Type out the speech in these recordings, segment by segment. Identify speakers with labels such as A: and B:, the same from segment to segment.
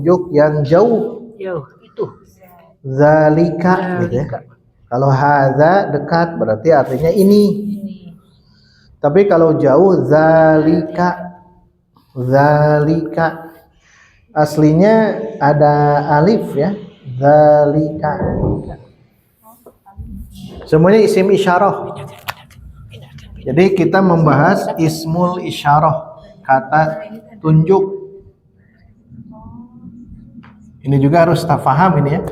A: tunjuk yang jauh.
B: Jauh itu.
A: Zalika gitu ya. Kalau hadza dekat berarti artinya ini. Tapi kalau jauh zalika. Zalika. Aslinya ada alif ya. Zalika. Semuanya isim isyarah. Jadi kita membahas ismul isyarah, kata tunjuk. Ini juga harus tafaham ini ya.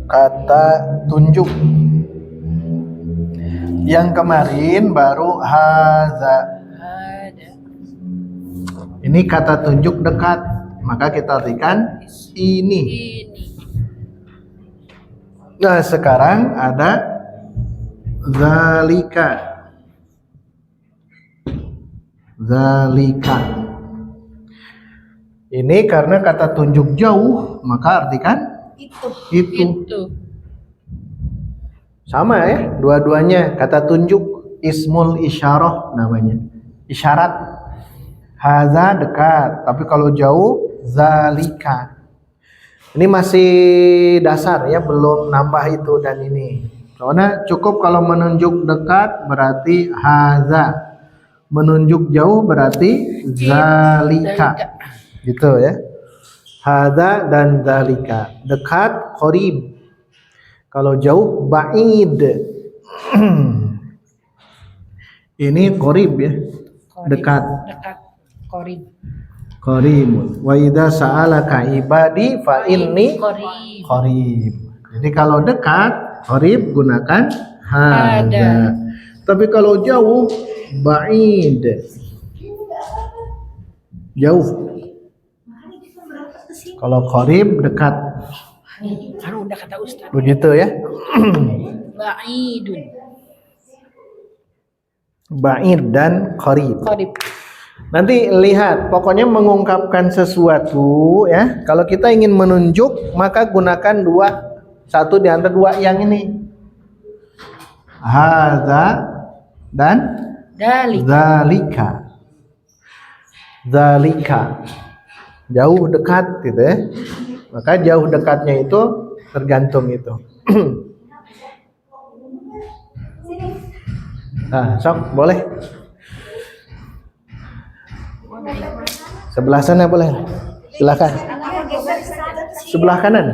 A: Kata tunjuk. Yang kemarin baru haza. Ini kata tunjuk dekat, maka kita artikan ini. Nah, sekarang ada zalika. Zalika. Ini karena kata tunjuk jauh, maka artikan itu. Sama ya, dua-duanya kata tunjuk ismul isyarah namanya. Isyarat. Haza dekat, tapi kalau jauh zalika. Ini masih dasar ya, belum nambah itu dan ini. Soalnya cukup kalau menunjuk dekat berarti haza. Menunjuk jauh berarti zalika. Gitu ya. Haza dan zalika. Dekat qarib. Kalau jauh ba'id. Ini qarib ya. Dekat.
B: Qarib.
A: Qarib. Wa idza sa'alaka ibadi fa inni qarib. Jadi kalau dekat qarib gunakan hada. Tapi kalau jauh ba'id. Jauh. Kalau qarib dekat.
B: Kan udah kata Ustaz.
A: Begitu ya.
B: Ba'idun.
A: Ba'id dan qarib.
B: Qarib.
A: Nanti lihat, pokoknya mengungkapkan sesuatu ya. Kalau kita ingin menunjuk, maka gunakan dua. Satu di antara dua yang ini. Hadza dan zalika. Zalika. Jauh dekat gitu ya. Maka jauh dekatnya itu tergantung itu. Nah, sok boleh. Sebelah sana boleh. Silakan. Sebelah kanan.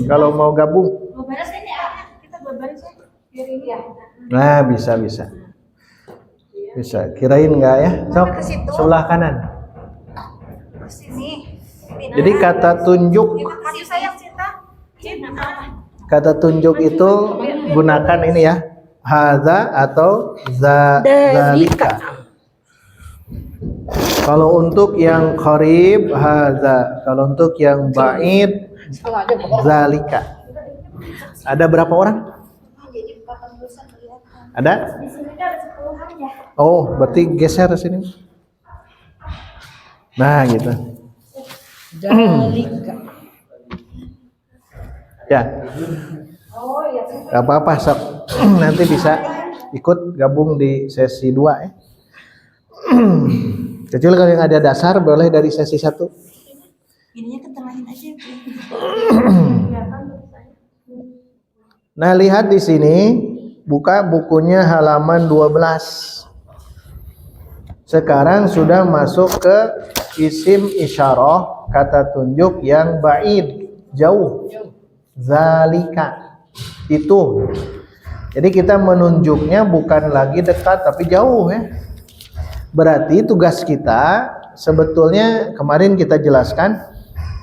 A: Kalau mau gabung. Nah, bisa. Bisa. Kirain enggak ya? Sok sebelah kanan. Jadi kata tunjuk. Kata tunjuk itu gunakan ini ya. Hadza atau zalika. Kalau untuk yang qarib hadza, kalau untuk yang ba'id zalika. Ada berapa orang? Ada? Oh, berarti geser ke sini. Nah, gitu.
B: Zalika.
A: Ya. Gak apa-apa, sok. Nanti bisa ikut gabung di sesi 2 ya. Kecil kalau yang ada dasar boleh dari sesi 1.
C: Ininya ketelahin aja.
A: Nah, lihat di sini, buka bukunya halaman 12. Sekarang sudah masuk ke isim isyarah, kata tunjuk yang ba'id, jauh. Zalika. Itu. Jadi kita menunjuknya bukan lagi dekat tapi jauh ya. Berarti tugas kita sebetulnya kemarin kita jelaskan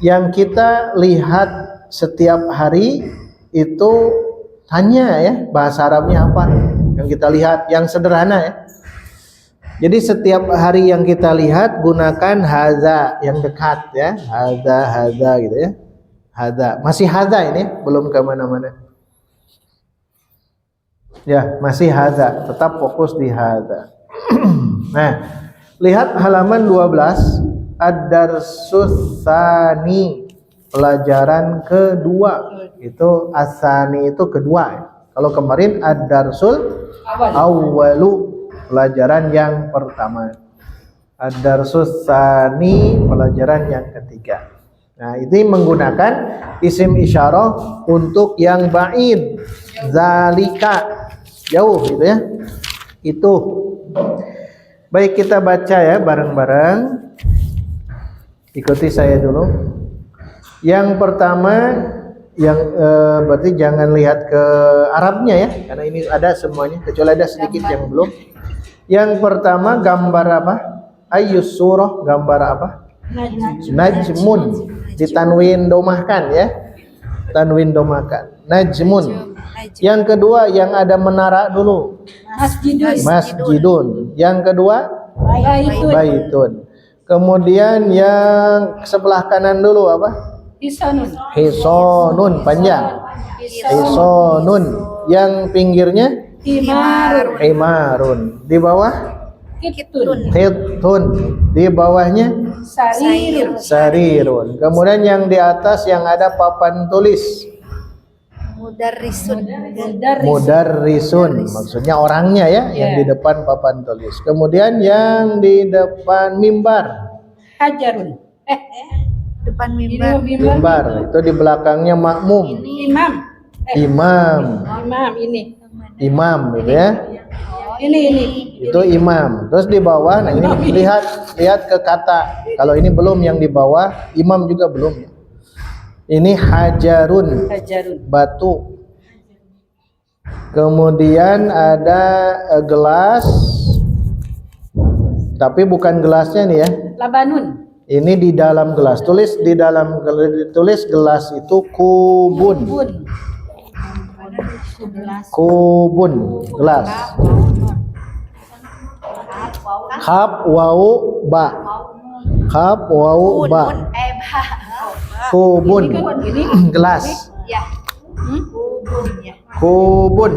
A: yang kita lihat setiap hari itu tanya ya, bahasa Arabnya apa yang kita lihat, yang sederhana ya. Jadi setiap hari yang kita lihat gunakan hadza yang dekat ya, hadza gitu ya. Hadza, masih hadza ini, belum kemana-mana. Ya, masih hadza, tetap fokus di hadza. Nah, lihat halaman 12, ad-darsus tsani, pelajaran kedua. Itu asani itu kedua ya. Kalau kemarin ad-darsul awwalu, pelajaran yang pertama. Ad-darsus tsani, pelajaran yang ketiga. Nah, ini menggunakan isim isyarah untuk yang ba'id. Zalika, jauh gitu ya. Itu. Baik, kita baca ya bareng-bareng. Ikuti saya dulu. Yang pertama, yang berarti jangan lihat ke Arabnya ya, karena ini ada semuanya, kecuali ada sedikit yang belum. Yang pertama gambar apa? Ayyus surah, gambar apa? Najmun. Ditanwin domahkan ya. Tanwin domahkan. Najmun. Yang kedua yang ada menara dulu. Masjidun. Yang kedua baitun. Kemudian yang sebelah kanan dulu apa? Hisonun, panjang. Hisonun. Yang pinggirnya himarun. Di bawah hitun. Di bawahnya sarirun. Kemudian yang di atas yang ada papan tulis mudarrisun, maksudnya orangnya ya, yang di depan papan tulis. Kemudian yang di depan mimbar
B: Hajarun.
C: Depan mimbar.
A: Mimbar itu di belakangnya makmum. Imam Imam gitu ya.
B: Ini.
A: Itu imam. Terus di bawah, nah ini lihat ke kata. Kalau ini belum, yang di bawah imam juga belum. Ini hajarun, batu. Kemudian ada gelas, tapi bukan gelasnya nih ya.
B: Labanun.
A: Ini di dalam gelas. Tulis di dalam, tulis gelas itu kubun. Kubun, gelas. Khab wau ba. Khab wau ba. Kubun, gelas. Kubun.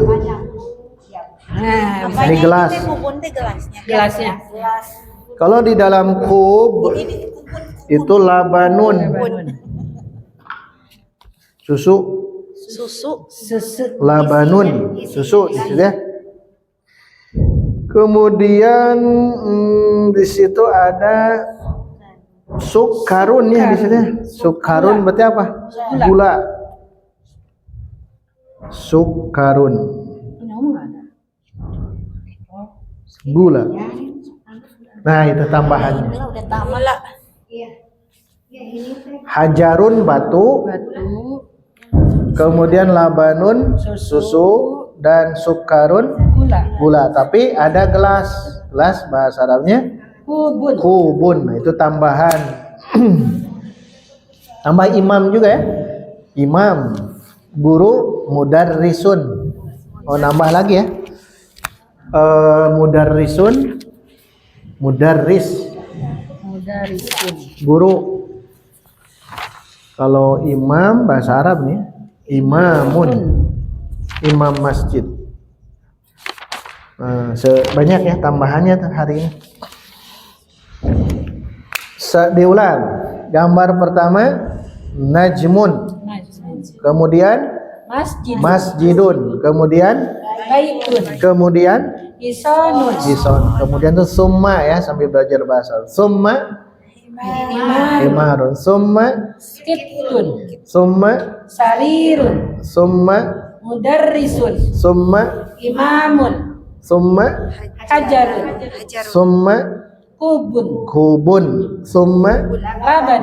A: Ini gelas.
B: Gelasnya.
A: Kalau di dalam kub itu labanun. Susu. Labanun, susu gitu ya. Kemudian di situ ada sukarun ya di sini. Sukarun berarti apa? Gula. Sukarun. Gula. Nah, itu tambahannya. Hajarun, batu. Kemudian labanun, susu, dan sukarun, gula. Tapi ada gelas. Gelas bahasa Arabnya kubun. Nah, itu tambahan. Tambah imam juga ya. Imam, guru, mudarrisun. Oh, nambah lagi ya. Mudarrisun, mudarris, guru. Kalau imam bahasa Arab nih, imamun, imam masjid. Sebanyak ya tambahannya hari ini. Diulang. Gambar pertama najmun, kemudian masjidun, kemudian Ison. Kemudian itu summa ya, sambil belajar bahasa. Summa himarun, summa
B: sarirun,
A: summa
B: mudarrisun,
A: summa
B: imamun,
A: summa
B: hajarun,
A: summa kubun, summa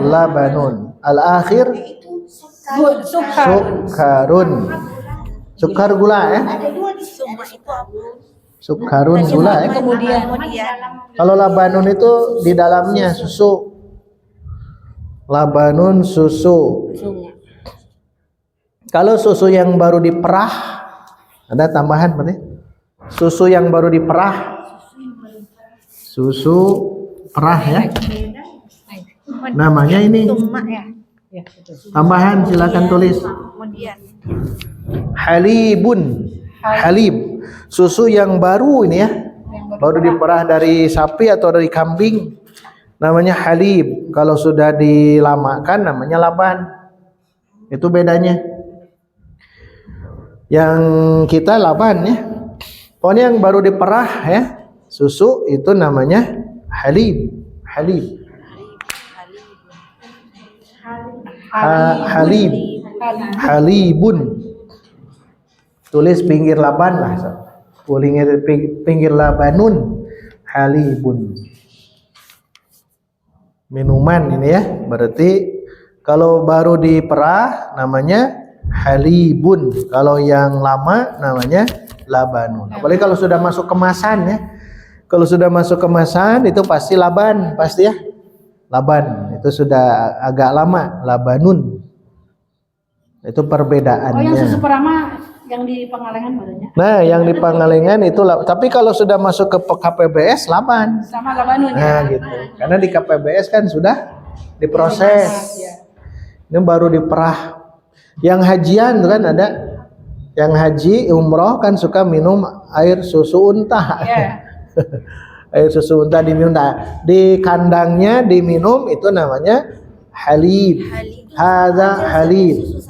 A: labanun. Al-akhir sukarun. Sukar gula ya. Sukarun gula ya. Kalau labanun itu di dalamnya susu. Labanun susu. Kalau susu yang baru diperah, ada tambahan berarti. Susu yang baru diperah. Susu perah ya. Namanya ini. Tambahan silakan tulis. Halibun. Halib. Susu yang baru ini ya. Baru diperah dari sapi atau dari kambing. Namanya halib. Kalau sudah dilamakan namanya laban. Itu bedanya. Yang kita laban ya. Pokoknya yang baru diperah ya. Susu itu namanya halib. Halib. Halib. Halibun. Tulis pinggir laban lah. Pinggir labanun. Halibun. Minuman ini ya. Berarti kalau baru diperah namanya halibun. Kalau yang lama namanya labanun. Apalagi kalau sudah masuk kemasan ya. Kalau sudah masuk kemasan itu pasti laban, pasti ya. Laban itu sudah agak lama, labanun. Itu perbedaannya.
B: Oh, yang susu perama yang di Pangalengan barunya.
A: Nah, yang di Pangalengan itu tapi kalau sudah masuk ke KPBS laban.
B: Sama labanun
A: Nah,
B: ya.
A: gitu. Karena di KPBS kan sudah diproses. Ini baru diperah. Yang hajian tuh kan ada. Yang haji umroh kan suka minum air susu unta.
B: Ya.
A: Air susu unta diminum. Nah, di kandangnya diminum itu namanya halib. Hadza halib.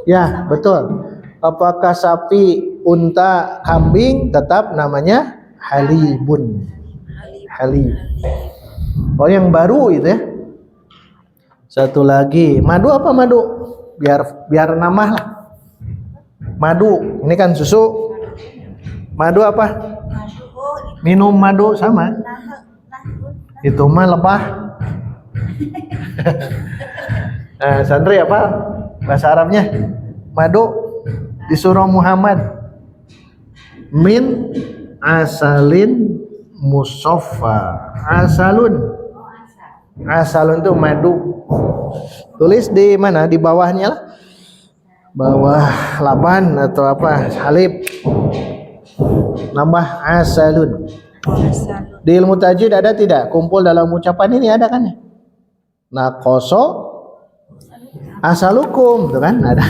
A: Ya, betul. Apakah sapi, unta, kambing tetap namanya halibun. Halib. Oh, yang baru itu ya. Satu lagi, madu apa madu? Biar nambah lah. Madu, ini kan susu. Madu apa? Minum madu sama. Itu mah lebah. Nah, Sandri apa? Bahasa Arabnya? Madu disuruh Muhammad min asalin musaffa. Asalun itu madu. Tulis di mana? Di bawahnya lah. Bawah laban atau apa? Halib. Nambah asalun. Di ilmu tajwid ada tidak? Kumpul dalam ucapan ini ada kan ya? Naqoso asalukum, tuh kan ada.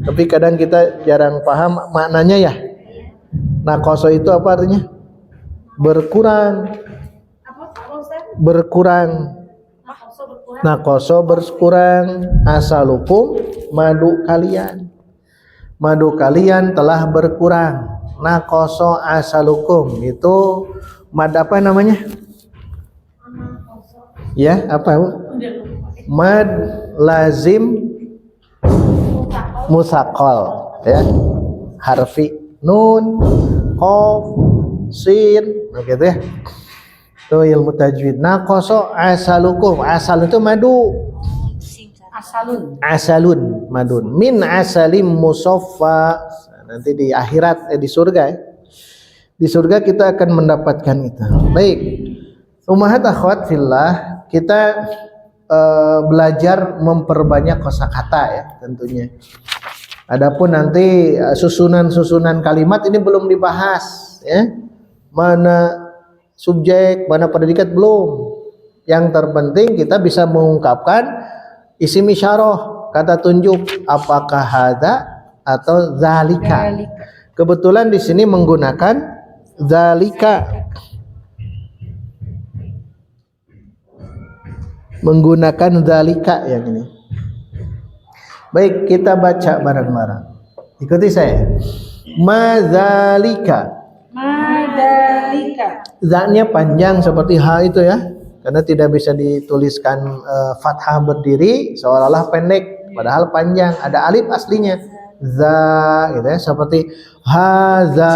A: Tapi kadang kita jarang paham maknanya ya. Naqoso itu apa artinya? Berkurang. Berkurang. Naqoso berkurang, asalukum madu kalian. Madu kalian telah berkurang. Naqoso asalukum itu mad apa namanya? Ya, apa Bu? Mad lazim musaqqal ya. Harfi nun, qaf, sin, begitu ya. Itu ilmu tajwid. Naqoso asalukum. Asal itu madu. Asalun madun. Min asalim musaffa. Nanti di akhirat di surga ya. Di surga kita akan mendapatkan itu. Baik. Ummahat akhwat fillah, kita belajar memperbanyak kosakata ya tentunya. Adapun nanti susunan-susunan kalimat ini belum dibahas ya. Mana subjek, mana predikat belum. Yang terpenting kita bisa mengungkapkan isim isyarah, kata tunjuk, apakah hadza atau zalika. Kebetulan di sini menggunakan zalika. Menggunakan zalika yang ini. Baik, kita baca bareng-bareng. Ikuti saya. Madzalika.
B: Madalika.
A: Za-nya panjang seperti ha itu ya. Karena tidak bisa dituliskan fathah berdiri, seolah-olah pendek, padahal panjang. Ada alif aslinya. Za gitu ya, seperti haza,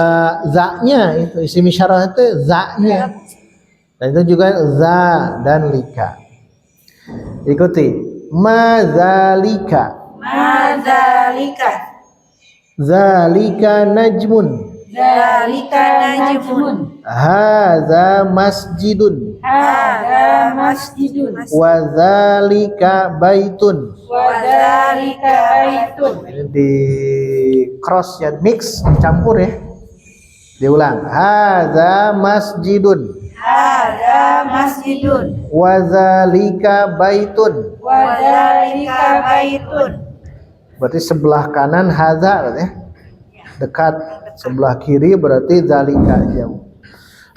A: za-nya itu isim isyarah itu za-nya. Dan itu juga za dan lika. Ikuti. Madzalika. Zalika najmun.
B: Zalika najmun.
A: Hadza masjidun.
B: Hadza masjidun.
A: Wa zalika baitun.
B: Wa zalika baitun.
A: Ini di cross ya, mix, campur ya. Diulang. Hadza masjidun.
B: Hadza masjidun.
A: Wa zalika baitun.
B: Wa zalika baitun.
A: Berarti sebelah kanan hadza berarti ya. Dekat, sebelah kiri berarti zalika jauh.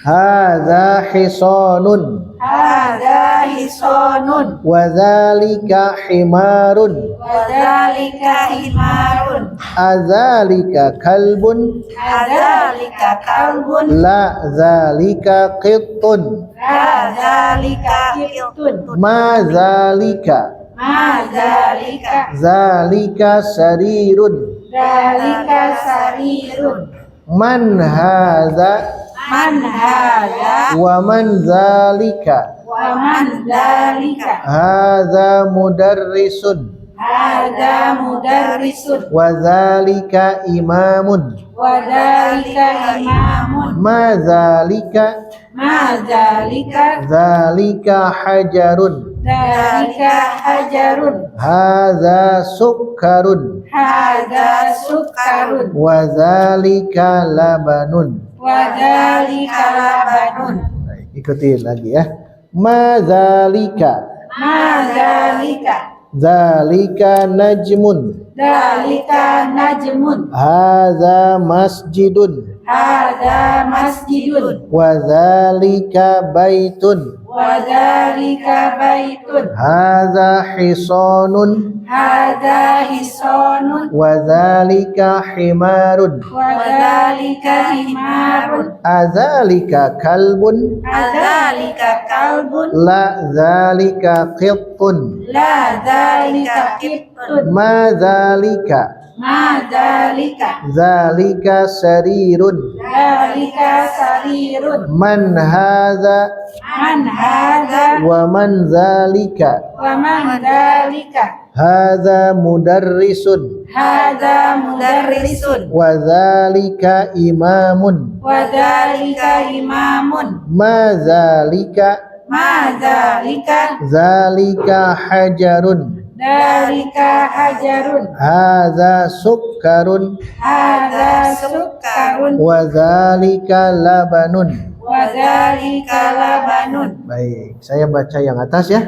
A: Hadza hisanun.
B: Hadza hisonun.
A: Wa dzalika himarun.
B: Wadzalika himarun.
A: Adzalika kalbun.
B: Adzalika kalbun.
A: La dzalika qittun.
B: Adzalika qitun.
A: Ma dzalika.
B: Madzalika.
A: Dzalika sarirun.
B: Dzalika sarirun.
A: Man hadza.
B: Man hadza.
A: Wa man dzalika.
B: Wa man dzalika.
A: Hadza mudarrisun.
B: Hadza mudarrisun.
A: Wa dzalika imamun.
B: Wadzalika imamun.
A: Ma dzalika.
B: Madzalika.
A: Dzalika hajarun.
B: Dzalika hajarun.
A: Hadza sukkarun.
B: Hadza sukarun.
A: Wa dzalika labanun.
B: Wadzalika labanun.
A: Baik, ikuti lagi ya. Ma dzalika.
B: Madzalika.
A: Dzalika najmun.
B: Dzalika najmun.
A: Hadza masjidun.
B: Hadza masjidun.
A: Wa dzalika baitun.
B: Wadzalika baitun.
A: Hadza hisanun.
B: Hadza hisonun.
A: Wa dzalika himarun.
B: Wadzalika himarun.
A: Adzalika kalbun.
B: Adzalika kalbun.
A: La dzalika qittun.
B: La dzalika qitun.
A: Ma dzalika.
B: Madzalika.
A: Dzalika sarirun.
B: Dzalika sarirun.
A: Man hadza.
B: Man hadza.
A: Wa man dzalika.
B: Wa man dzalika.
A: Hadza mudarrisun.
B: Hadza mudarrisun.
A: Wa dzalika imamun.
B: Wadzalika imamun.
A: Ma dzalika.
B: Madzalika.
A: Dzalika hajarun.
B: Dzalika hajarun.
A: Hadza sukkarun.
B: Hadza sukarun.
A: Wa dzalika labanun.
B: Wadzalika labanun.
A: Baik, saya baca yang atas ya.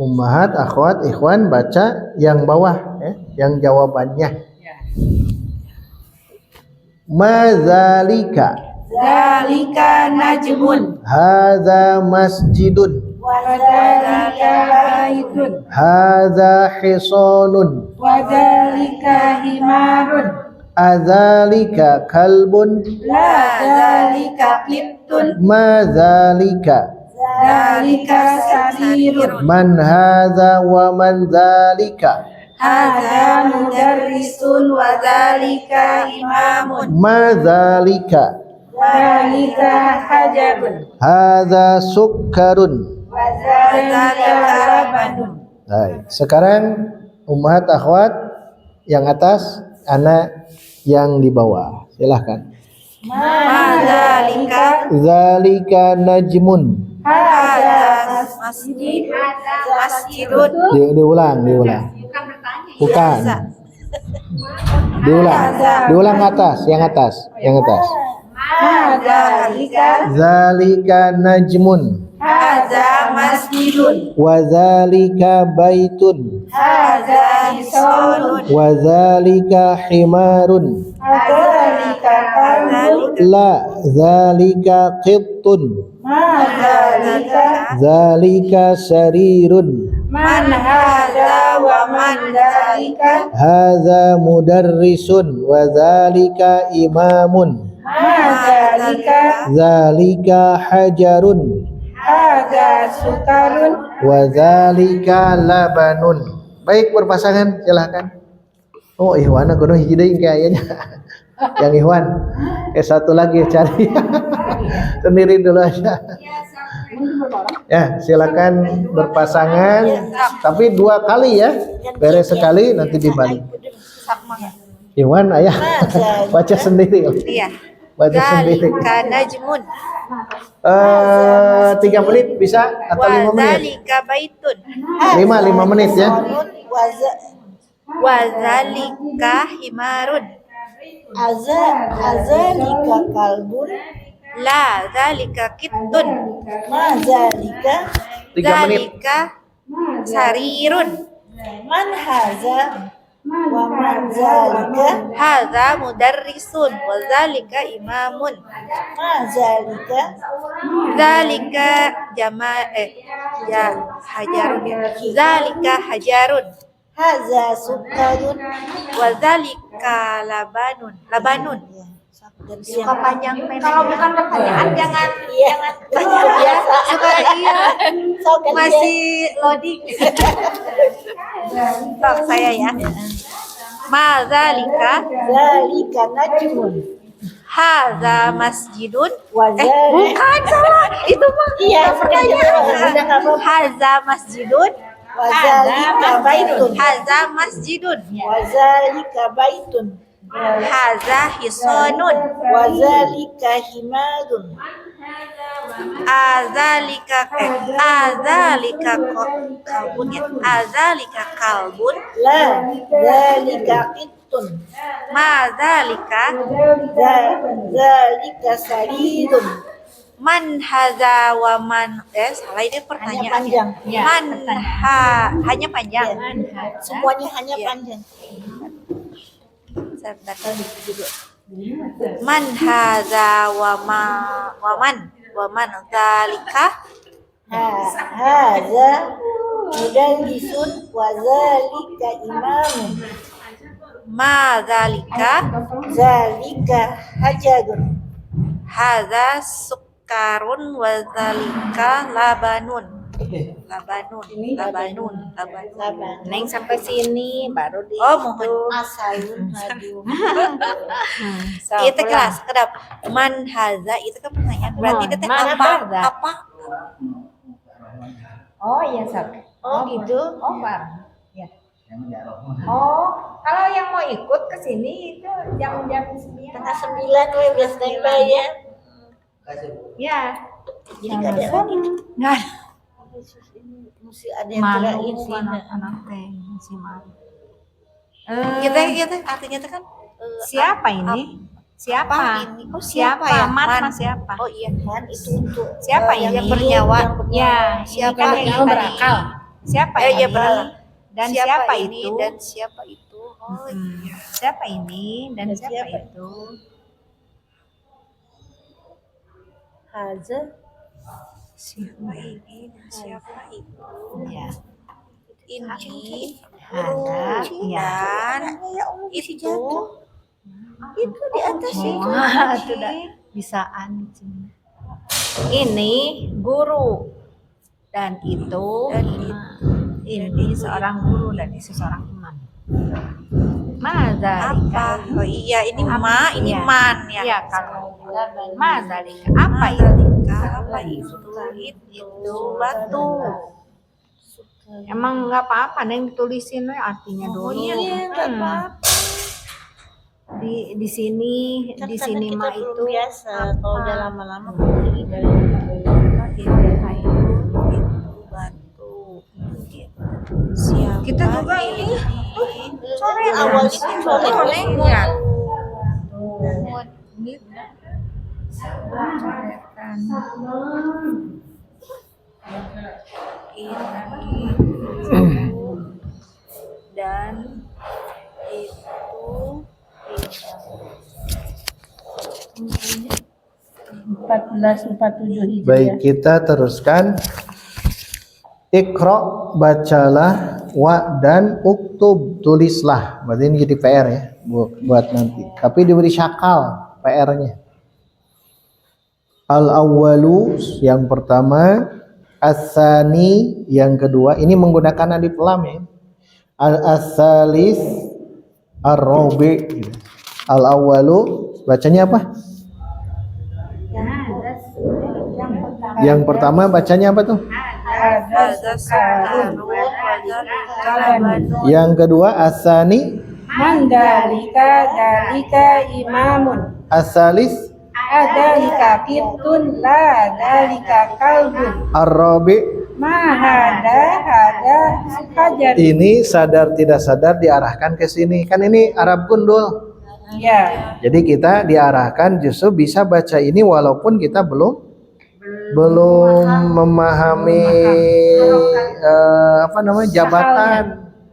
A: Ummahat, akhwat, ikhwan baca yang bawah ya, yang jawabannya. Ma dzalika.
B: Dzalika najmun.
A: Hadza masjidun.
B: Wadzalika baitun.
A: Hadza hisanun.
B: Wadzalika himarun.
A: Adzalika kalbun.
B: La dzalika qitun.
A: Ma dzalika.
B: Dzalika sarirun.
A: Man hadza wa man dzalika.
B: Hadza mudarrisun wa dzalika imamun.
A: Ma dzalika.
B: Dzalika hajarun.
A: Hadza sukkarun.
B: Wa dzalika labanun.
A: Baik, sekarang ummahat akhwat yang atas, anak yang di bawah. Silahkan.
B: Madzalika.
A: Zalika najmun.
B: Hadza masjid. Masjidun.
A: Diulang. Bukan. Diulang atas, yang atas.
B: Madzalika.
A: Zalika najmun.
B: Hadza masjidun.
A: Wa zalika baitun.
B: Hadza hisonun.
A: Wa zalika himarun.
B: Dzalika kalbun.
A: La zalika qittun.
B: Madzalika.
A: Zalika sarirun.
B: Man hadza wa man dzalika.
A: Hadza mudarrisun wa zalika imamun.
B: Madzalika.
A: Zalika hajarun
B: Hadza sukarun.
A: wa zalika labanun. Baik, berpasangan silahkan. Oh, Ikhwan kudu hiji deui kayaknya. Yang Ikhwan. Satu lagi cari. Sendiri dulu aja. Ya, silakan berpasangan. Tapi 2 kali ya. Beres sekali nanti dibalik. Ikhwan ayah baca sendiri.
C: Iya.
A: Baca sendiri.
C: Dzalika najmun.
A: 3 menit bisa atau 5 menit?
C: Wadzalika baitun.
A: 5 menit ya.
C: Wadzalika himarun.
B: Azalika kalbun.
C: La dzalika qittun.
B: Madzalika.
A: 3 menit.
C: Dzalika sarirun.
B: Man hadza wa Man zalika.
C: Hadza mudarrisun wa zalika imamun.
B: Ma zalika.
C: Zalika ya hajarun ya. Zalika hajarun
B: Haza sukarun.
C: wa zalika labanun. Suka panjang pendek.
D: Kalau bukan pertanyaan jangan
B: Iya.
C: Ya, suka iya.
B: Sok
C: Masih loading. Stop saya ya. Ma zalika
B: zalika najmun.
C: hadza masjidun.
B: Wa zalika.
C: Bukan salah. Itu mah
B: Iya,
C: pertanyaan.
B: udah nggak apa-apa.
C: Hadza masjidun.
B: Wa zalika baitun.
C: Hadza masjidun.
B: Wa zalika baitun.
C: Hadza hisanun.
B: Wa zalika himadun.
C: Azalika kalbun ya. Azalika kalbun.
B: La zalika qittun.
C: Ma zalika
B: Zalika sarirun.
C: man hadza wa man salah ini
B: Hanya
C: pertanyaan.
B: panjang.
D: Ya,
C: Hanya panjang.
B: Semuanya hanya
C: Iya.
B: panjang.
C: Sebentar dulu. Man hadza wa man zalika
B: Haza mudarrisun wa zalika imamun.
C: ma zalika
B: Zalika hajarun.
C: hadza sukarun wa zalika labanun.
D: Neng sampai sini baru di
C: Oh, mohon.
B: Asalun hadu.
C: Itu kelas kedap man hadza itu kan pertanyaan berarti itu teh
D: Man
C: apa
D: hadza.
C: apa
D: Oh iya Sak.
B: Oh gitu.
D: Oh bareng. Ya. Oh, kalau yang mau ikut ke sini itu jam-jam 9.
B: Tengah 9 we udah standby ya.
D: Ya.
B: Jadi nggak ada lagi.
C: nggak
B: Mesti ada yang kirain sih.
D: anak-anak teh masih malu.
C: kita artinya itu kan
D: Siapa ini? Siapa?
C: ini? Oh,
D: Siapa
C: siapa ya?
D: ya? Man,
C: Man.
D: mas siapa?
C: Oh iya
B: Man itu untuk
D: Siapa ini?
C: yang bernyawa.
D: Ya,
C: Siapa
D: ini kan
C: ini?
D: yang berakal. Siapa
C: Iya, iya,
D: ini?
C: berakal.
D: Dan siapa
C: ini
D: itu?
C: dan siapa itu oh iya
D: Siapa ini dan
B: Dan
D: siapa
B: siapa?
D: itu?
B: haza
C: siapa ini dan siapa itu
D: Ya.
C: ini
D: Ada, ya.
C: dan itu di atas itu
D: Wah, sudah bisaan sini. Ini guru dan itu
C: Dan
D: ini seorang guru dan itu seorang imam.
C: apa
D: Mazalika.
C: oh iya ini
D: Apa?
C: ma ini
D: Iya.
C: man ya
D: Ya kalau mazalika apa itu?
C: apa itu batu
D: Emang nggak apa-apa neng ditulisin we artinya dulu.
C: iya nggak apa-apa.
D: Di sini
B: kan
D: di
B: karena
D: sini
B: kita
D: mah
B: belum
D: itu
B: biasa kalau udah lama-lama
C: itu batu siapa
D: Kita juga ini
B: sore awalnya kan sore
D: ya.
C: ini dan itu
B: 1447
A: Baik, kita teruskan. Iqra, bacalah, wa dan uktub, tulislah. Berarti ini jadi PR ya buat nanti. Tapi diberi syakal PR-nya. Al-awwalu yang pertama, as-sani yang kedua. Ini menggunakan alif lam ya. Al-asalis, ar-rabi. Gitu. Al-awwalu bacanya apa? Yang pertama bacanya apa tuh?
C: hadza sukarun wa zalika labanun
A: Yang kedua asani,
B: Mandalika dalika imamun.
A: asalis,
B: Adalika kitun la dalika kalbun.
A: ar-rabi.
B: Mahada hada hajar.
A: Ini sadar tidak sadar diarahkan ke sini. Kan ini Arab gundul.
B: Ya.
A: Jadi kita diarahkan justru bisa baca ini walaupun kita belum memahami apa namanya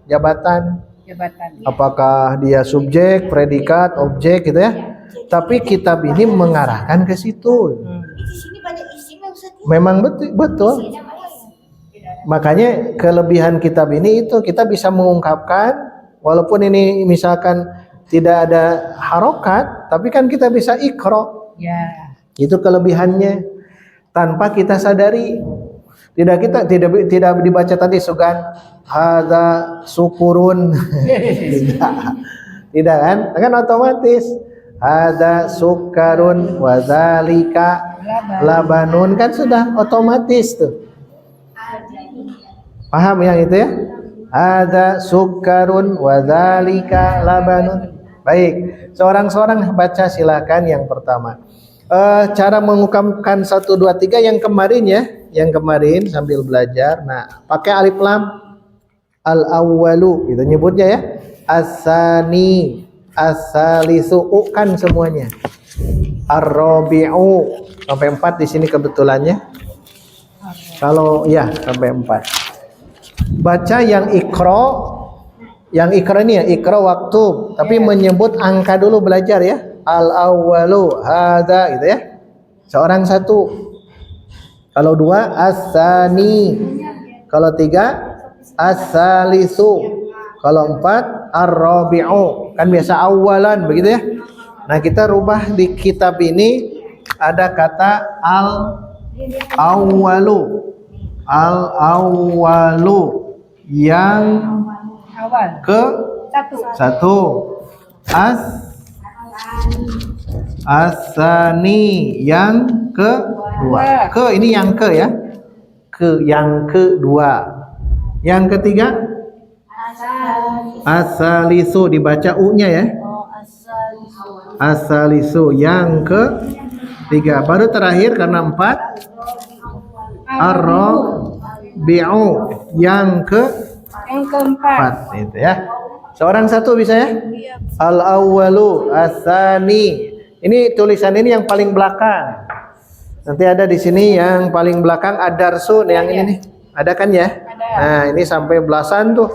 A: jabatan
D: Jabatan.
A: Apakah dia subjek, predikat, objek gitu ya. Tapi kitab ini mengarahkan ke situ.
B: Di sini banyak isimnya Ustaz.
A: Memang betul. Makanya kelebihan kitab ini itu kita bisa mengungkapkan walaupun ini misalkan tidak ada harokat, tapi kan kita bisa ikro.
D: Ya.
A: Itu kelebihannya tanpa kita sadari. Tidak dibaca tadi sugan hadza syukurun. Tidak kan? Kan otomatis hadza sukarun wa dzalika labanun kan sudah otomatis tuh. Paham yang itu ya? Hadza sukarun wa dzalika labanun. Baik, seorang-seorang baca silakan yang pertama. Cara mengungkapkan 1 2 3 yang kemarin ya, yang kemarin sambil belajar. Nah, pakai alif lam. Al-awwalu itu nyebutnya ya. As-sani, as-salisu kan semuanya. Ar-rabi'u sampai 4 di sini kebetulannya. Kalau ya sampai 4. Baca yang ikro. Yang ikro ini ya, ikro waktu, tapi menyebut angka dulu belajar ya. Al-awwalu hadza gitu ya. Seorang 1. Kalau 2 as-sani. Kalau 3 as-salisu. Kalau 4 ar-rabi'u. Kan biasa awalan begitu ya. Nah, kita rubah di kitab ini ada kata al-awwalu. Al-awwalu yang
D: Awal.
A: ke 1. As-sani yang kedua. Ke ini yang ke ya. Ke yang kedua. Yang ketiga as-salisu dibaca u-nya ya. As-salisu yang ketiga. Baru terakhir karena 4 ar-rabi'u yang keempat itu ya. Seorang 1 bisa ya? Al-awwalu, as-sani. Ini tulisan ini yang paling belakang. Nanti ada di sini yang paling belakang ad-darsu yang ini nih. Ada kan ya? Nah, ini sampai belasan tuh.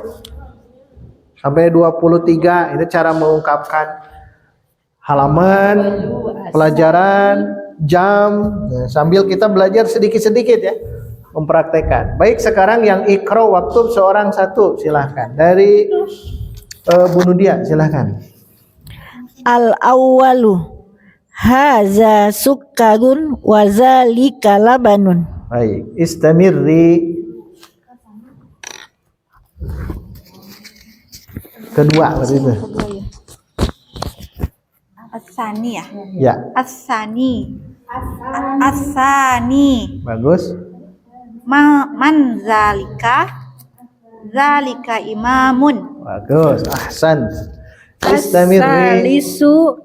A: Sampai 23 itu cara mengungkapkan halaman, pelajaran, jam. Nah, sambil kita belajar sedikit-sedikit ya. Mempraktekkan. Baik, sekarang yang ikro waktu seorang 1 silahkan. Dari Bu Nudia silahkan.
B: Al-awwalu haza sukarun wa zalika labanun.
A: Baik, istamirri. Kedua berarti itu.
C: As-sani ya.
A: Ya,
C: As-sani. As-sani.
A: bagus.
C: Man zalika imamun.
A: Bagus, ahsan. Istamirri.
D: As-salisu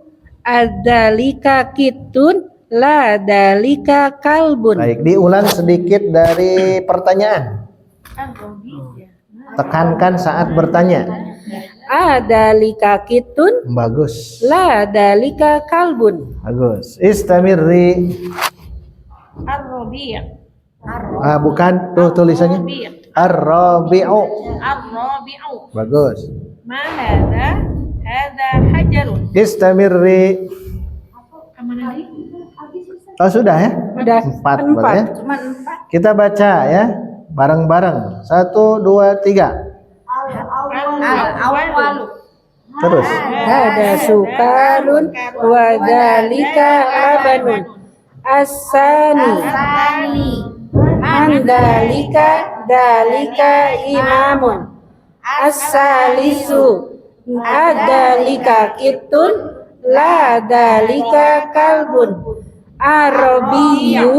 D: adzalika kitun la dalika kalbun.
A: Baik, diulang sedikit dari pertanyaan. Tekankan saat bertanya.
D: Adzalika kitun
A: Bagus.
D: la dalika kalbun.
A: Bagus. Istamirri.
D: Ar-rabi'.
A: Bukan tuh tulisannya. Ar-rabi'u.
D: Ar-rabi'u.
A: Bagus.
D: Ma hadza? Hadza hajarun.
A: Istamirri. Oh, sudah ya?
D: Udah
A: 4 berarti ya.
D: Cuma 4.
A: Kita baca ya, bareng-bareng. 1 2 3.
D: Al-awwalu.
A: Terus.
D: Hada sukarun wa dzalika labanun. As-sani. Andalika dalika imamun. As-salisu adalika kitun la dalika kalbun. Arabiyu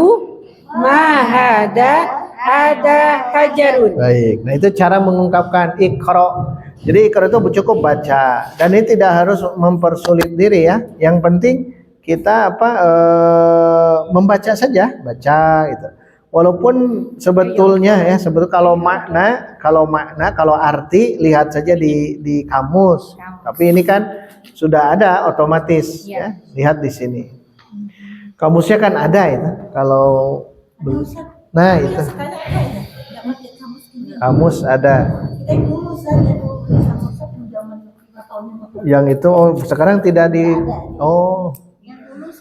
D: mahada ada hajarun.
A: Baik. Nah, itu cara mengungkapkan ikro. Jadi ikro itu cukup baca dan ini tidak harus mempersulit diri ya. Yang penting kita membaca saja, baca gitu. Walaupun sebetulnya ya, kalau makna, kalau arti lihat saja di kamus. Tapi ini kan sudah ada otomatis ya. Lihat di sini. Kamusnya kan ada itu. Kalau nah itu. Kamus ada. Yang itu sekarang tidak di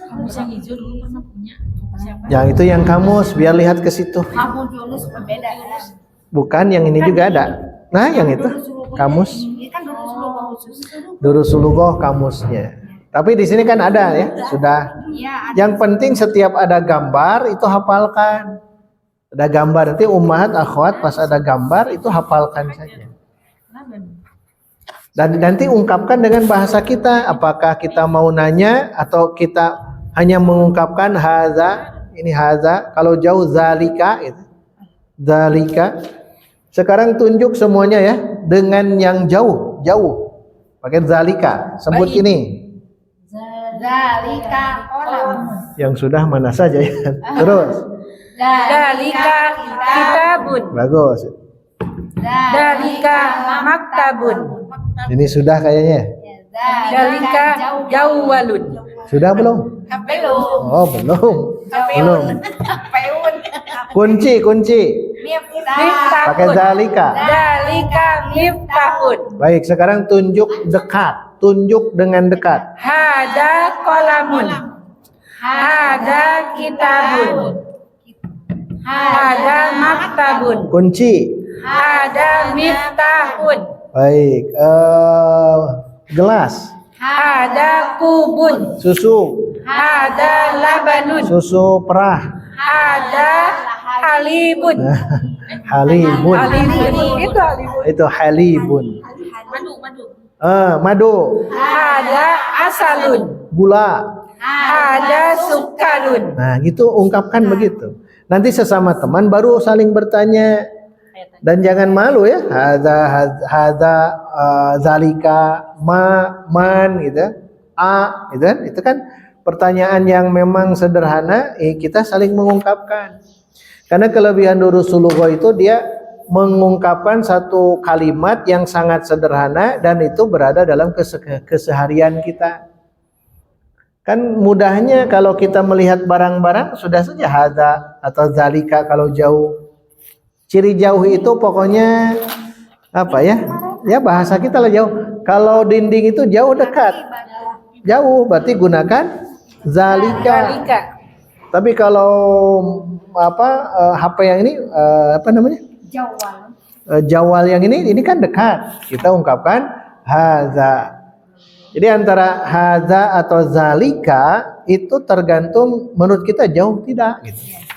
E: Kamus yang hijau dulu pernah punya. Siapa?
A: yang itu yang kamus, biar lihat ke situ.
D: Kamu tulis berbeda.
A: Bukan, yang ini juga ada. Nah, yang itu kamus.
D: Ini kan dulu seluruh khusus.
A: Durusulugoh kamusnya. Tapi di sini kan ada ya, sudah.
D: Iya,
A: Yang penting setiap ada gambar itu hafalkan. Ada gambar, nanti ummahat akhwat pas ada gambar itu hafalkan saja. Dan nanti ungkapkan dengan bahasa kita. Apakah kita mau nanya atau kita hanya mengungkapkan haza, ini haza. Kalau jauh zalika itu. Zalika. Sekarang tunjuk semuanya ya dengan yang jauh, jauh. Pakai zalika. Sebut ini.
D: Zalika kolam.
A: Yang sudah mana saja ya. Terus.
D: Zalika kitabun.
A: Bagus.
D: Zalika maktabun.
A: Ini sudah kayaknya.
D: Zalika jawwalun.
A: Sudah belum?
D: Belum.
A: Oh, belum. Belum.
D: Peun.
A: Kunci.
D: Miftahun.
A: Pakai zalika.
D: Zalika miftahun.
A: Baik, sekarang tunjuk dekat. Tunjuk dengan dekat.
D: Hada kolamun. Hada kitabun. Hada maktabun.
A: Kunci.
D: Hada miftahun.
A: Baik. Gelas.
D: Hada kubun.
A: Susu.
D: Hada labanun.
A: Susu perah.
D: Hada halibun.
A: Halibun.
D: Halibun. Itu halibun.
A: Itu halibun. Madu.
D: Hada asalun.
A: Gula.
D: Hada sukarun.
A: Nah, gitu ungkapkan begitu. Nanti sesama teman baru saling bertanya. Dan jangan malu ya. Hadza zalika man gitu. Gitu kan. Itu kan pertanyaan yang memang sederhana, kita saling mengungkapkan. Karena kelebihan Durusulugoh itu dia mengungkapkan satu kalimat yang sangat sederhana dan itu berada dalam keseharian kita. Kan mudahnya kalau kita melihat barang-barang sudah saja hadza atau zalika kalau jauh. Ciri jauh itu pokoknya apa ya? Ya bahasa kita lah jauh. Kalau dinding itu jauh dekat. Jauh berarti gunakan zalika. Tapi kalau HP yang ini apa namanya? Jawal yang ini kan dekat. Kita ungkapkan haza. Jadi antara haza atau zalika itu tergantung menurut kita jauh tidak gitu.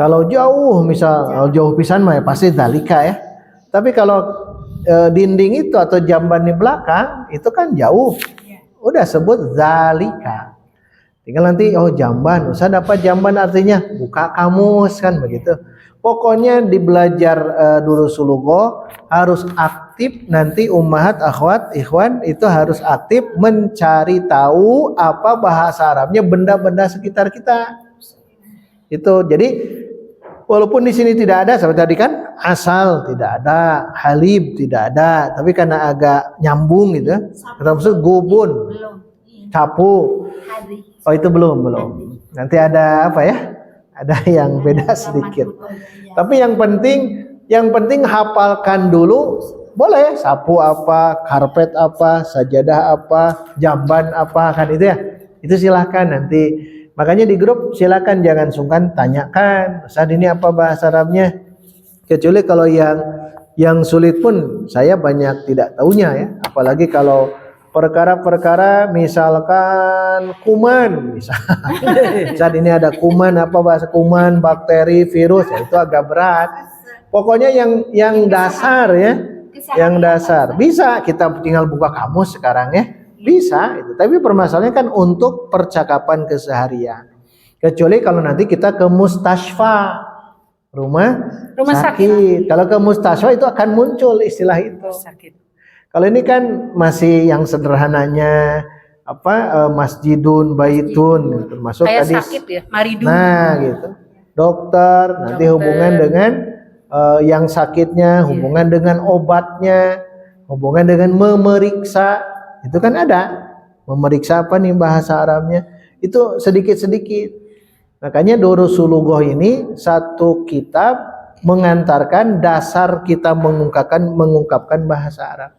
A: Kalau jauh misal jauh pisan mah ya pasti zalika ya. Tapi kalau dinding itu atau jamban di belakang itu kan jauh. Udah sebut zalika. Tinggal nanti jamban, usah dapat jamban artinya buka kamus kan begitu. Pokoknya di belajar Durusulugoh harus aktif, nanti ummahat, akhwat, ikhwan itu harus aktif mencari tahu apa bahasa Arabnya benda-benda sekitar kita. Itu jadi walaupun di sini tidak ada seperti tadi kan asal tidak ada, halib tidak ada, tapi karena agak nyambung gitu. Kita maksud gubun, capu. Oh itu belum. Nanti ada apa ya? Ada yang beda sedikit. Tapi yang penting hafalkan dulu. Boleh sapu apa, karpet apa, sajadah apa, jamban apa kan itu ya. Itu silahkan nanti. Makanya di grup silakan jangan sungkan tanyakan. Ustaz ini apa bahasa Arabnya? Kecuali kalau yang sulit pun saya banyak tidak tahunya ya. Apalagi kalau perkara-perkara misalkan kuman saat ini ada kuman apa bahasa kuman bakteri virus ya, itu agak berat. Pokoknya yang dasar ya, yang dasar bisa kita tinggal buka kamus sekarang ya bisa itu. Tapi permasalahannya kan untuk percakapan keseharian. Kecuali kalau nanti kita ke mustashfa rumah sakit. Kalau ke mustashfa itu akan muncul istilah itu. Kalau ini kan masih yang sederhananya masjidun, baitun, termasuk
E: kayak
A: tadi
E: sakit ya, maridun.
A: Nah, gitu. Dokter, nanti hubungan dengan yang sakitnya, hubungan dengan obatnya, hubungan dengan memeriksa, itu kan ada. Memeriksa apa nih bahasa Arabnya? Itu sedikit-sedikit. Makanya Durusulugoh ini satu kitab mengantarkan dasar kita mengungkapkan bahasa Arab.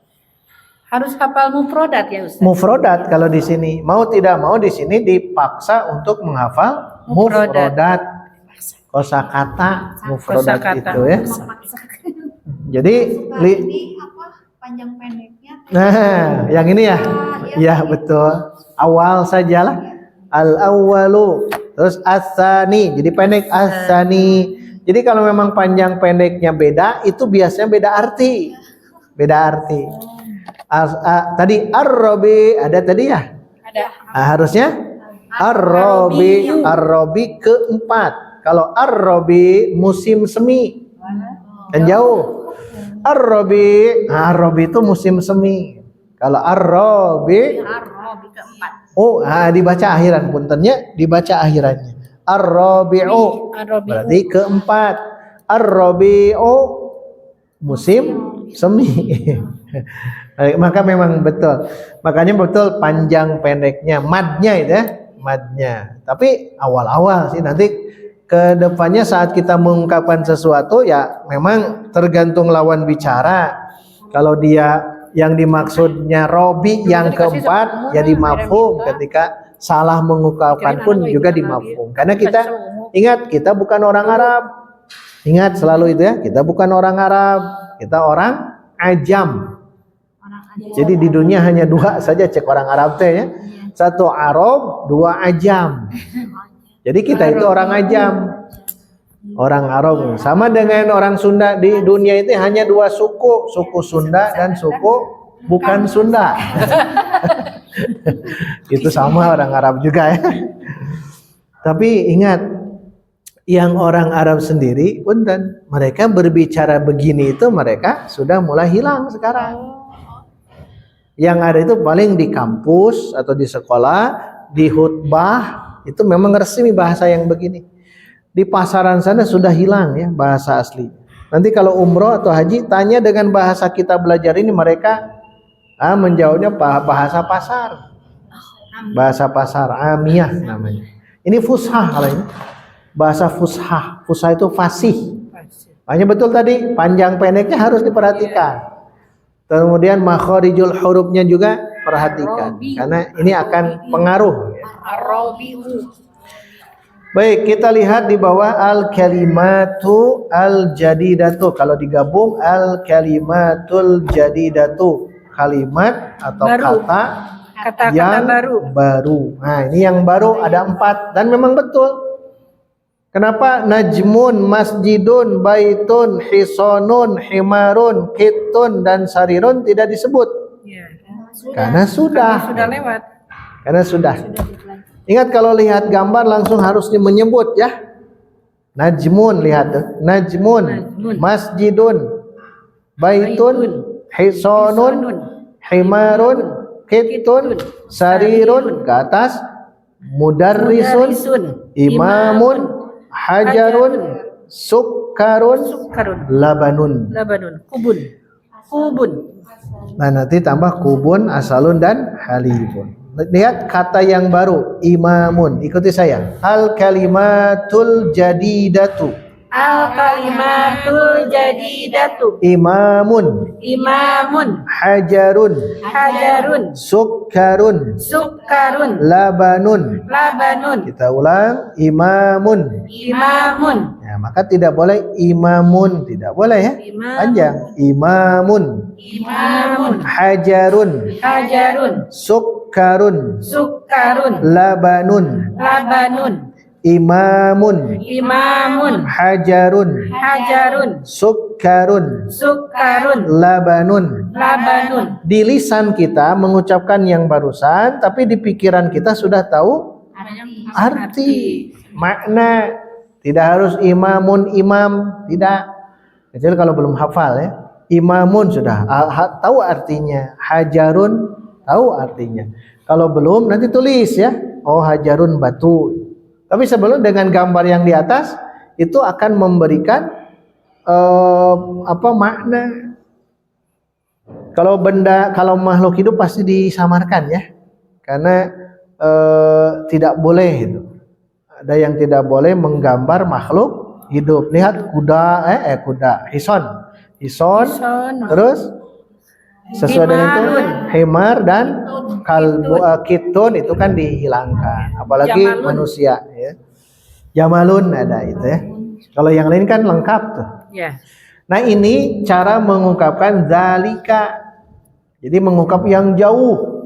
E: Harus hafal mufrodat ya Ustaz.
A: Mufrodat kalau di sini. Mau tidak mau di sini dipaksa untuk menghafal
E: Mufrodat.
A: mufrodat. Kosakata mufrodat
E: Kosakata.
A: itu ya. Jadi
C: Ini apa panjang pendeknya?
A: nah, yang ini ya. Ya betul. Awal sajalah. Al-awwalu. Terus as-sani. Jadi pendek as-sani. Jadi kalau memang panjang pendeknya beda, itu biasanya beda arti. Beda arti. Tadi ar-rabi ada tadi ya?
E: Ada.
A: Harusnya ar-rabi keempat. Kalau ar-rabi musim semi. Kan jauh. Ar-rabi itu musim semi. Kalau ar-rabi
E: keempat.
A: dibaca akhiran puntennya, dibaca akhirannya. Ar-rabi'u berarti keempat. Ar-rabi'u musim semi. Maka memang betul. Makanya betul panjang pendeknya, madnya itu ya, madnya. Tapi awal-awal sih, nanti ke depannya saat kita mengungkapkan sesuatu ya memang tergantung lawan bicara. Kalau dia yang dimaksudnya robi yang keempat jadi mafhum, ketika salah mengungkapkan pun juga dimafhum. Karena kita ingat kita bukan orang Arab. Ingat selalu itu ya, kita bukan orang Arab, kita orang ajam. Jadi di dunia hanya dua saja cek orang Arab teh ya. Satu Arab, dua ajam. Jadi kita itu orang ajam. Orang Arab sama dengan orang Sunda. Di dunia itu hanya dua suku, suku Sunda dan suku bukan Sunda. Itu sama orang Arab juga ya. Tapi ingat, yang orang Arab sendiri, punten, mereka berbicara begini itu mereka sudah mulai hilang sekarang. Yang ada itu paling di kampus atau di sekolah, di khutbah, itu memang resmi bahasa yang begini. Di pasaran sana sudah hilang ya bahasa asli. Nanti kalau umroh atau haji tanya dengan bahasa kita belajar ini, mereka menjawabnya bahasa pasar. Bahasa pasar, amiyah namanya. Ini fushah kalau ini. Bahasa fushah. Fushah itu fasih. Hanya betul tadi panjang pendeknya harus diperhatikan. Kemudian makharijul hurufnya juga perhatikan, karena ini akan pengaruh. Baik, kita lihat di bawah al-kalimatu al-jadidatu. Kalau digabung al-kalimatul jadidatu, kalimat atau kata yang baru. Nah, ini yang baru ada 4 dan memang betul. Kenapa najmun, masjidun, baitun, hisonun, himarun, kitun dan sarirun tidak disebut? Karena sudah
E: lewat.
A: Karena sudah. Ingat kalau lihat gambar langsung harus menyebut ya. Najmun, lihat tuh. Najmun, masjidun, baitun, hisonun, himarun, kitun, sarirun ke atas, mudarrisun, imamun, hajarun, sukkarun, labanun. Kubun. Nah, nanti tambah kubun, asalun dan halibun. Lihat kata yang baru, imamun. Ikuti saya. Al-kalimatul jadidatu.
E: Al-kalimatul jadidatu.
A: Imamun. Hajarun. Sukkarun. Labanun. Kita ulang. Imamun. Ya, maka tidak boleh imamun, tidak boleh ya. Panjang. Imamun. Hajarun. Sukkarun. Labanun. Imamun. Hajarun. Sukkarun. Labanun. Di lisan kita mengucapkan yang barusan, tapi di pikiran kita sudah tahu arti, makna. Tidak harus imamun, imam, tidak. Kecuali kalau belum hafal ya. Imamun sudah tahu artinya, hajarun tahu artinya. Kalau belum nanti tulis ya. Oh, hajarun batu. Tapi sebelum dengan gambar yang di atas itu akan memberikan makna. Kalau benda, kalau makhluk hidup pasti disamarkan ya, karena tidak boleh itu. Ada yang tidak boleh menggambar makhluk hidup. Lihat kuda, hison, terus Sesuai dengan itu himar dan kalbu kitun itu kan dihilangkan. Apalagi
E: Jamalun.
A: manusia ya. Jamalun ada itu ya. Kalau yang lain kan lengkap tuh.
E: Ya.
A: Nah ini cara mengungkapkan zalika. Jadi mengungkap yang jauh.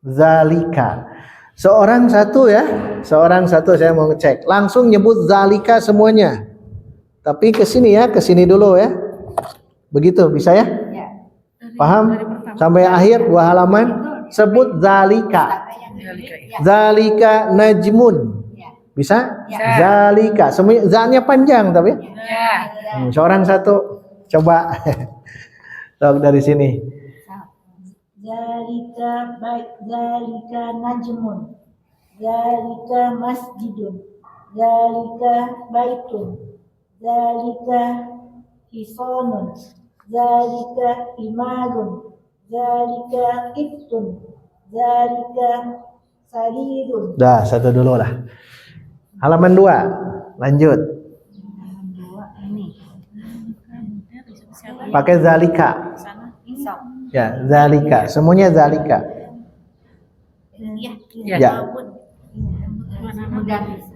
A: Zalika. Seorang satu ya. Seorang satu saya mau ngecek. Langsung nyebut zalika semuanya. Tapi ke sini ya, ke sini dulu ya. Begitu bisa ya? Paham? Sampai akhir 2 halaman sebut zalika. Zalika najmun. Bisa? Zalika. Semuanya zalnya panjang tapi.
E: Ya.
A: Seorang satu. Coba. Tok dari sini.
B: Zalika baik, zalika najmun, zalika masjidun, zalika baitun, zalika hisonun, zalika imadun, zalika iftun, zalika sarirun.
A: Dah, satu dulu lah. Halaman 2. Lanjut. Pakai zalika. Ya, zalika. Semuanya zalika. Ya.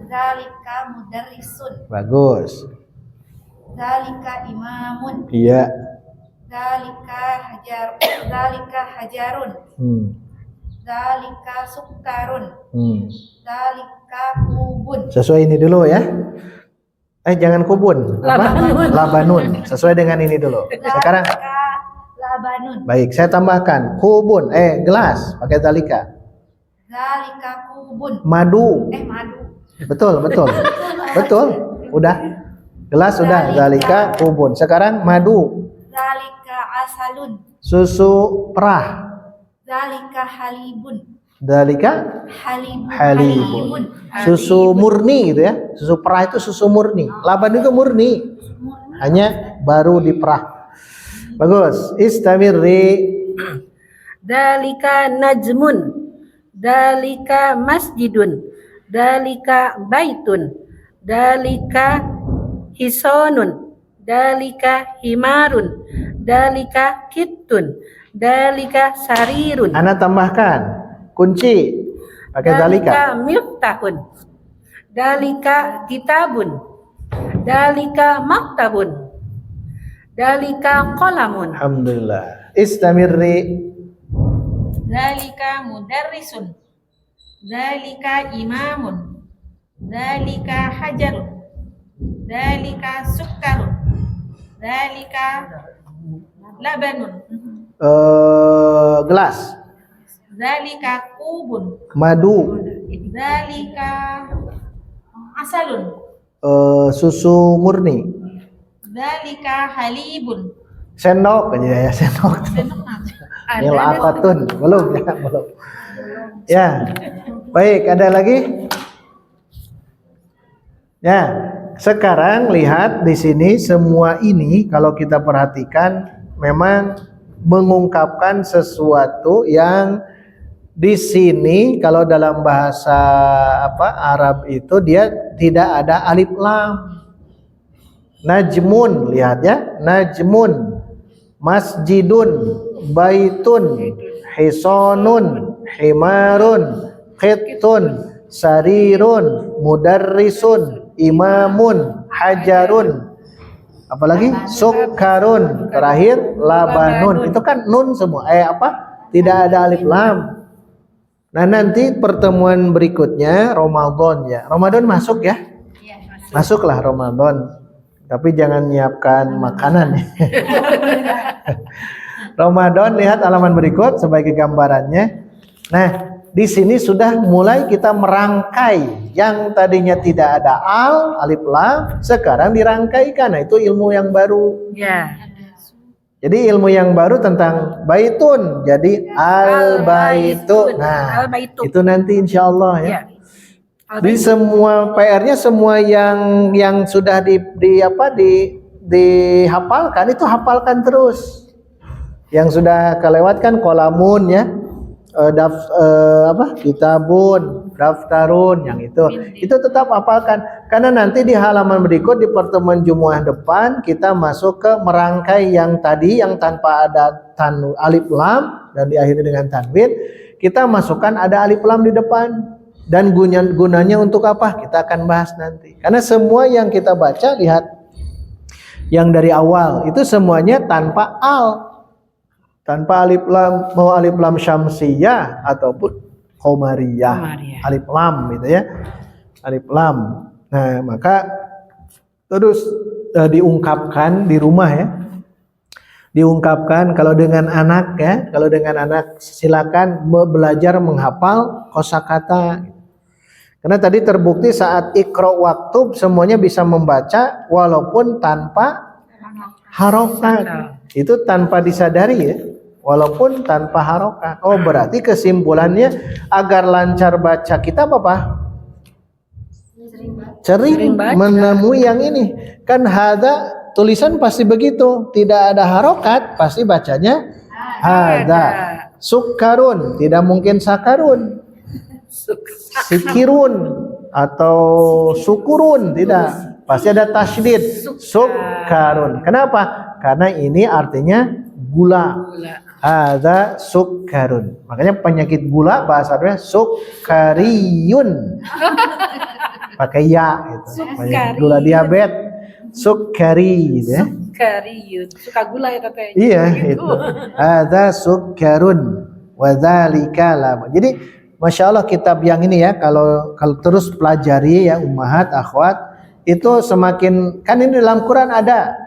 C: Zalika mudarrisun.
A: Bagus.
C: Zalika imamun.
A: Iya.
C: Zalika hajarun. Zalika sukkarun. Zalika kubun.
A: Sesuai ini dulu ya. Jangan kubun. Apa? Labanun. Sesuai dengan ini dulu. Sekarang
C: Zalika labanun.
A: baik, saya tambahkan kubun. Gelas pakai zalika.
C: Zalika kubun.
A: Madu.
C: Madu.
A: Betul, betul. Betul. Udah. Gelas sudah zalika kubun. Sekarang madu.
C: Zalika asalun.
A: Susu perah.
C: Zalika halibun.
A: Zalika
C: Halibun.
A: halibun. Susu murni gitu ya. Susu perah itu susu murni. Laban itu murni. Hanya baru diperah. Bagus. Istamirri.
E: Dalika najmun, dalika masjidun, dalika baitun, dalika hisonun, dalika himarun, dalika kitun, dalika sarirun,
A: Ana tambahkan kunci pakai zalika.
E: dalika miftahun, dalika kitabun, dalika maktabun, dalika qalamun.
A: Alhamdulillah. Istamirri.
D: Zalika mudarrisun, zalika imamun, zalika hajarun, zalika sukkarun, zalika labanun,
A: Gelas.
D: zalika kubun,
A: Madu.
D: zalika asalun,
A: Susu murni.
D: zalika halibun.
A: Sendok aja ya, sendok. Mil'aqatun. Belum ya, belum. Ya. Baik, ada lagi? Ya. Sekarang lihat di sini semua ini kalau kita perhatikan memang mengungkapkan sesuatu yang di sini kalau dalam bahasa Arab itu dia tidak ada alif lam. Najmun, lihat ya, najmun, masjidun, baitun, hisonun, himarun, khittun, sarirun, mudarrisun, imamun, hajarun, apalagi sukkarun, terakhir labanun. Itu kan nun semua. Tidak ada alif lam. Nah, nanti pertemuan berikutnya Ramadan ya. Ramadan masuk ya? Masuklah Ramadan. Tapi jangan nyiapkan makanan. Ramadan, lihat halaman berikut sebagai gambarannya. Nah, di sini sudah mulai kita merangkai yang tadinya tidak ada alif lam, sekarang dirangkaikan. Nah, itu ilmu yang baru.
E: Ya.
A: Jadi ilmu yang baru tentang baitun. Jadi al-baitu. Nah,
E: Al-baitu.
A: itu nanti insya Allah ya.
E: Ya.
A: Di semua PR-nya semua yang sudah dihafalkan itu hafalkan terus. Yang sudah kelewatkan kolamun ya, kitabun, daftarun, yang itu tetap hafalkan. Karena nanti di halaman berikut di pertemuan Jumat depan kita masuk ke merangkai yang tadi yang tanpa ada alif lam dan diakhiri dengan tanwin. Kita masukkan ada alif lam di depan. Dan gunanya untuk apa? Kita akan bahas nanti. Karena semua yang kita baca, lihat yang dari awal itu semuanya tanpa tanpa alif lam, mau alif lam syamsiyah ataupun qamariyah. Alif lam gitu ya. Alif lam. Nah, maka terus diungkapkan di rumah ya. Diungkapkan kalau dengan anak ya, kalau dengan anak silakan belajar menghafal kosakata. Karena tadi terbukti saat Iqra waktub semuanya bisa membaca walaupun tanpa harokat. Itu tanpa disadari ya. Walaupun tanpa harokat. Oh, berarti kesimpulannya agar lancar baca kita apa? Sering menemui yang ini. Kan hada tulisan pasti begitu, tidak ada harokat pasti bacanya hada. Sukarun tidak mungkin sakarun, sikirun atau sukurun tidak, pasti ada tasydid sukarun. Kenapa? Karena ini artinya gula. Hada sukarun. Makanya penyakit gula bahasa Arabnya sukariyun. Pakai ya gitu. Gula diabetes, sukari gitu ya.
E: Sukariyun. Suka gula ya Tete.
A: Iya, itu. Ada sukarun wa dzalika la. Jadi Masya Allah kitab yang ini ya, kalau terus pelajari ya ummahat, akhwat, itu semakin, kan ini dalam Quran ada.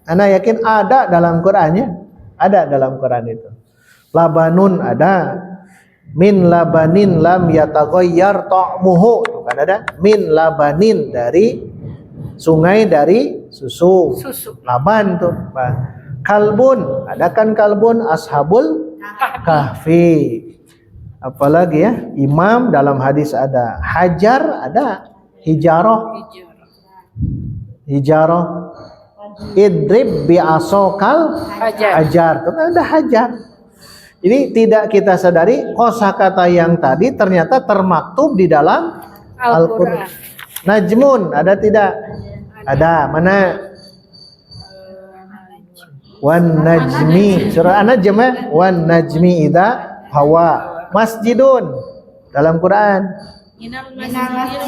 A: Ana yakin ada dalam Qurannya. Ada dalam Quran itu. Labanun ada. Min labanin lam yataghayyar ta'muhu, kan ada min labanin dari sungai dari susu. Laban tuh. Kalbun, ada kan kalbun ashabul kahfi. Apalagi ya, imam dalam hadis ada, hajar ada, hijarah. Hijarah. Idrib bi asokal hajar. Itu kan ada hajar. Jadi tidak kita sadari kosakata yang tadi ternyata termaktub di dalam Al-Qur'an. Najmun ada tidak? Ada. Mana? Wan najmi. Surah An-Najm ya? Wan najmi idza hawa. Masjidun dalam Quran.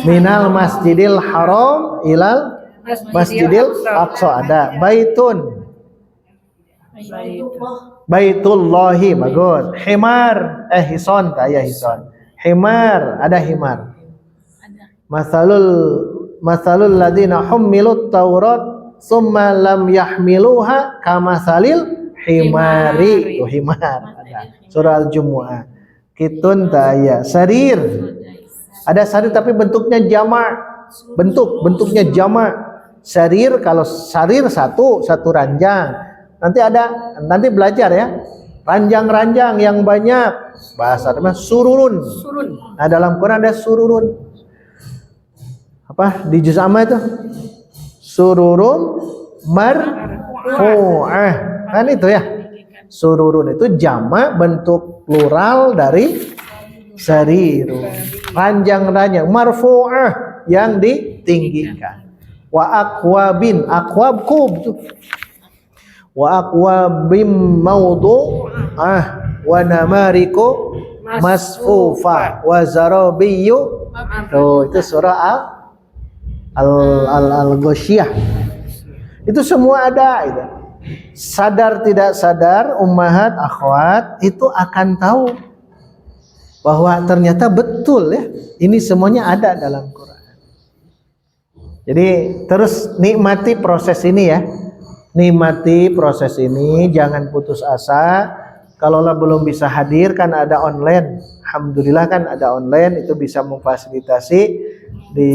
A: Minal masjidil haram ilal masjidil aqsa ada. Baitun. Baitullahi bagus. Himar, hison tak ya hison. Himar, ada himar. Masalul ladina hummilut Taurat summa lam yahmiluha kamasalil himari. Tuh himar ada. Surah Al-Jumu'ah. Kitun tak ya. Sarir. Ada sarir tapi bentuknya jamak. Bentuknya jamak. Sarir, kalau sarir satu ranjang. Nanti belajar ya. Ranjang-ranjang yang banyak. Bahasa Arabnya sururun. Nah, dalam Quran ada sururun. Apa? Di juz amma itu? Sururun marfu'ah. Kan itu ya. Sururun itu jamak bentuk plural dari sarirun. Ranjang-ranjang marfu'ah yang ditinggikan. Wa aqwabin, aqwab kub tuh. Wa aqwabim mawdu'ah wa namariku masfufa wa zarabiyyu. Tuh, itu surah Al-Ghasyiyah. Itu semua ada itu. Sadar tidak sadar ummahat akhwat itu akan tahu bahwa ternyata betul ya, ini semuanya ada dalam Quran. Jadi terus nikmati proses ini ya. Nikmati proses ini, jangan putus asa. Kalaulah belum bisa hadir kan ada online. Alhamdulillah kan ada online, itu bisa memfasilitasi di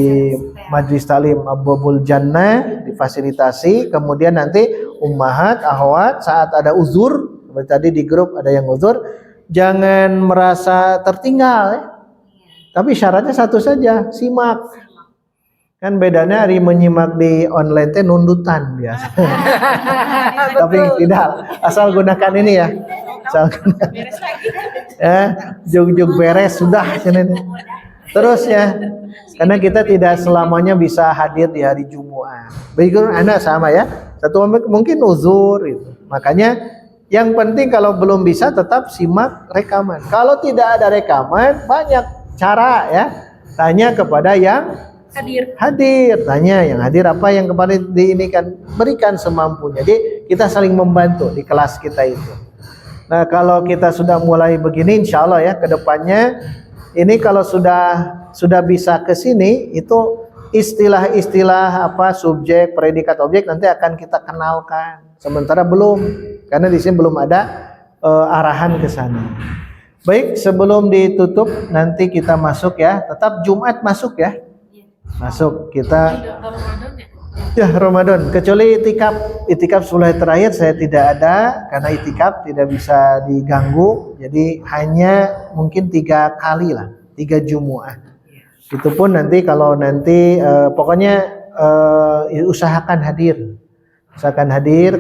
A: Majlis Talim Abwabul Jannah, difasilitasi. Kemudian nanti ummahat, akhwat saat ada uzur, seperti tadi di grup ada yang uzur, jangan merasa tertinggal ya. Tapi syaratnya satu saja, simak. Kan bedanya hari menyimak di online teh nundutan biasa. Tapi tidak, asal gunakan ini ya. Asal gunakan. Ya, jug-jug beres sudah. Terus ya, Karena kita tidak selamanya bisa hadir di hari Jumat. Begitu Anda sama ya. Satu mungkin uzur itu. Makanya yang penting kalau belum bisa tetap simak rekaman. Kalau tidak ada rekaman banyak cara ya. Tanya kepada yang hadir. Tanya yang hadir apa yang kemarin diinikan, berikan semampunya. Jadi kita saling membantu di kelas kita itu. Nah kalau kita sudah mulai begini, insya Allah ya kedepannya ini kalau sudah bisa ke sini itu istilah-istilah apa subjek, predikat, objek nanti akan kita kenalkan. Sementara belum, karena di sini belum ada arahan ke sana. Baik, sebelum ditutup nanti kita masuk ya. Tetap Jumat masuk ya. Masuk kita. Ya Ramadan, kecuali itikaf sulai terakhir saya tidak ada karena itikaf tidak bisa diganggu, jadi hanya mungkin 3 kali lah, 3 Jumat. Itu pun nanti kalau nanti pokoknya usahakan hadir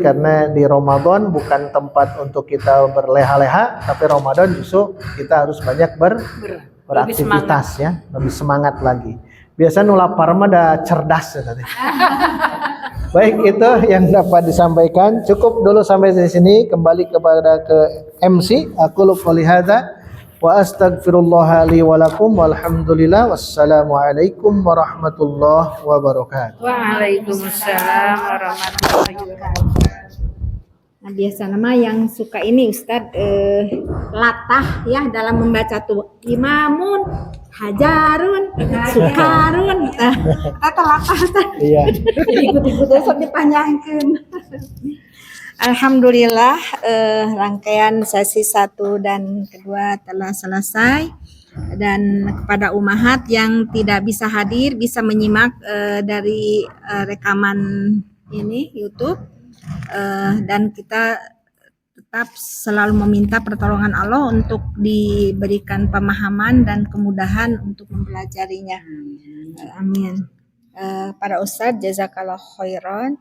A: karena di Ramadan bukan tempat untuk kita berleha-leha, tapi Ramadan justru kita harus banyak beraktivitas ya, lebih semangat lagi. Biasa nulapar mah dah cerdas ya tadi. Baik, itu yang dapat disampaikan. Cukup dulu sampai di sini. Kembali kepada ke MC. Aku qouli hadza wa astaghfirullah li wa lakum walhamdulillah wassalamualaikum warahmatullahi wabarakatuh.
E: Waalaikumsalam warahmatullahi wabarakatuh.
D: Nah, biasa nama yang suka ini Ustadz latah ya dalam membaca tuh imamun, hajarun, sukarun, kata latah.
A: Iya.
D: Ikut-ikut Ustadz dipanjangkan.
C: Alhamdulillah rangkaian sesi 1 dan kedua telah selesai, dan kepada umahat yang tidak bisa hadir bisa menyimak dari rekaman ini YouTube, dan kita tetap selalu meminta pertolongan Allah untuk diberikan pemahaman dan kemudahan untuk mempelajarinya. Amin. Para Ustadz jazakallah khairan,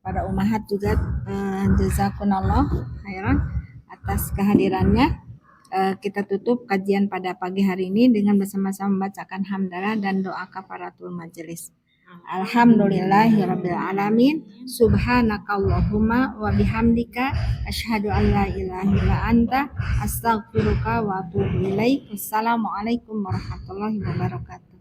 C: para umahat juga jazakunallah khairan atas kehadirannya. Kita tutup kajian pada pagi hari ini dengan bersama-sama membacakan hamdalah dan doa kafaratul majelis. Alhamdulillahirabbil alamin. Subhanakallahumma wa bihamdika asyhadu an la ilaha illa anta astaghfiruka wa atubu ilaik. Wassalamualaikum warahmatullahi wabarakatuh.